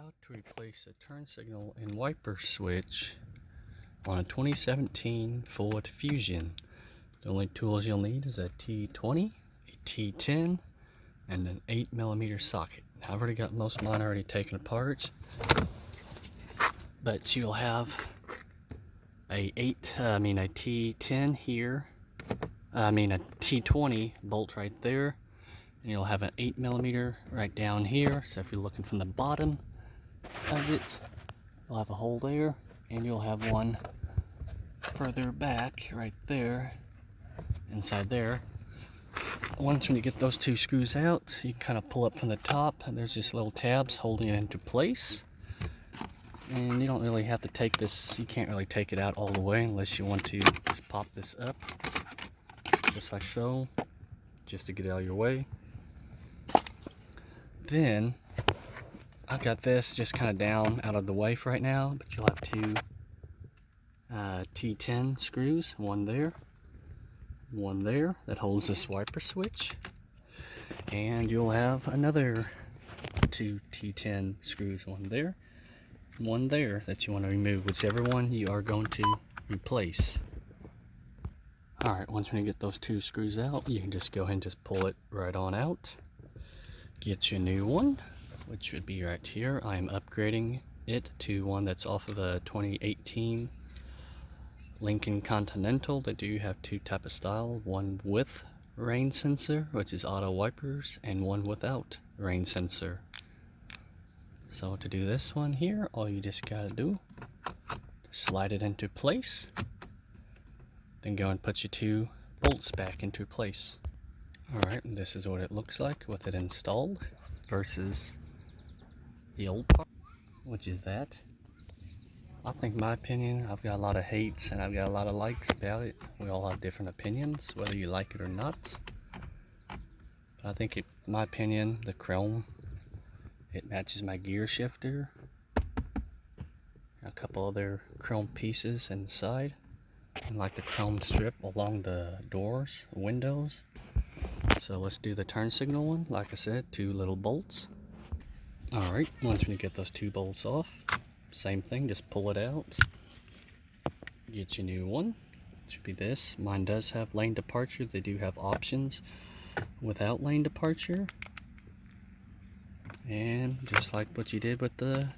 How to replace a turn signal and wiper switch on a 2017 Ford Fusion. The only tools you'll need is a T20, a T10, and an 8mm socket. I've already got most of mine already taken apart, but you'll have a T10 here, a T20 bolt right there, and you'll have an 8mm right down here. So if you're looking from the bottom of it, you'll have a hole there, and you'll have one further back right there, inside there. Once when you get those two screws out, you kind of pull up from the top, and there's just little tabs holding it into place. And you don't really have to take this, you can't really take it out all the way unless you want to just pop this up, just like so, just to get it out of your way. Then I've got this just kind of down out of the way for right now, but you'll have two T10 screws, one there that holds this wiper switch, and you'll have another two T10 screws, one there that you want to remove, whichever one you are going to replace. Alright, once you get those two screws out, you can just go ahead and just pull it right on out. Get your new one, which would be right here. I am upgrading it to one that's off of a 2018 Lincoln Continental. They do have two type of style, one with rain sensor, which is auto wipers, and one without rain sensor. So to do this one here, all you just gotta do, slide it into place, then go and put your two bolts back into place. Alright, this is what it looks like with it installed versus the old part, which is that. I think my opinion, I've got a lot of hates and I've got a lot of likes about it. We all have different opinions, whether you like it or not. But I think, my opinion, the chrome, it matches my gear shifter. A couple other chrome pieces inside, and like the chrome strip along the doors, windows. So let's do the turn signal one. Like I said, two little bolts. Alright, once you get those two bolts off, same thing, just pull it out. Get your new one. It should be this. Mine does have lane departure. They do have options without lane departure. And just like what you did with the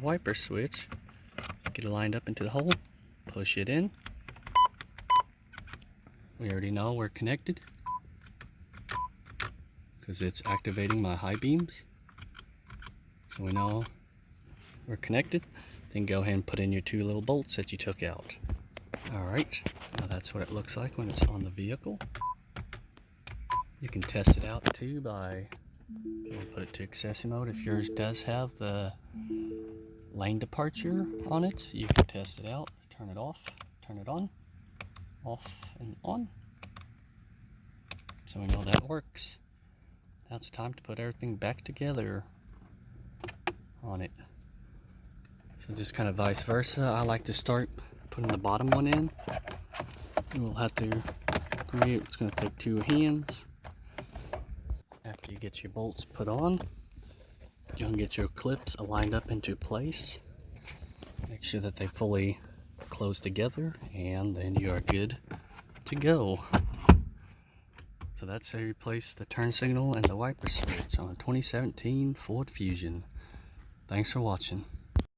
wiper switch, get it lined up into the hole, push it in. We already know we're connected because it's activating my high beams, so we know we're connected. Then go ahead and put in your two little bolts that you took out. Alright, now that's what it looks like when it's on the vehicle. You can test it out too by put it to accessory mode. If yours does have the lane departure on it, you can test it out. Turn it off, turn it on, off and on. So we know that works. Now it's time to put everything back together on it. So just kind of vice versa. I like to start putting the bottom one in. We'll have to, it's going to take two hands. After you get your bolts put on, you can get your clips aligned up into place. Make sure that they fully close together, and then you are good to go. So that's how you replace the turn signal and the wiper switch on a 2017 Ford Fusion. Thanks for watching.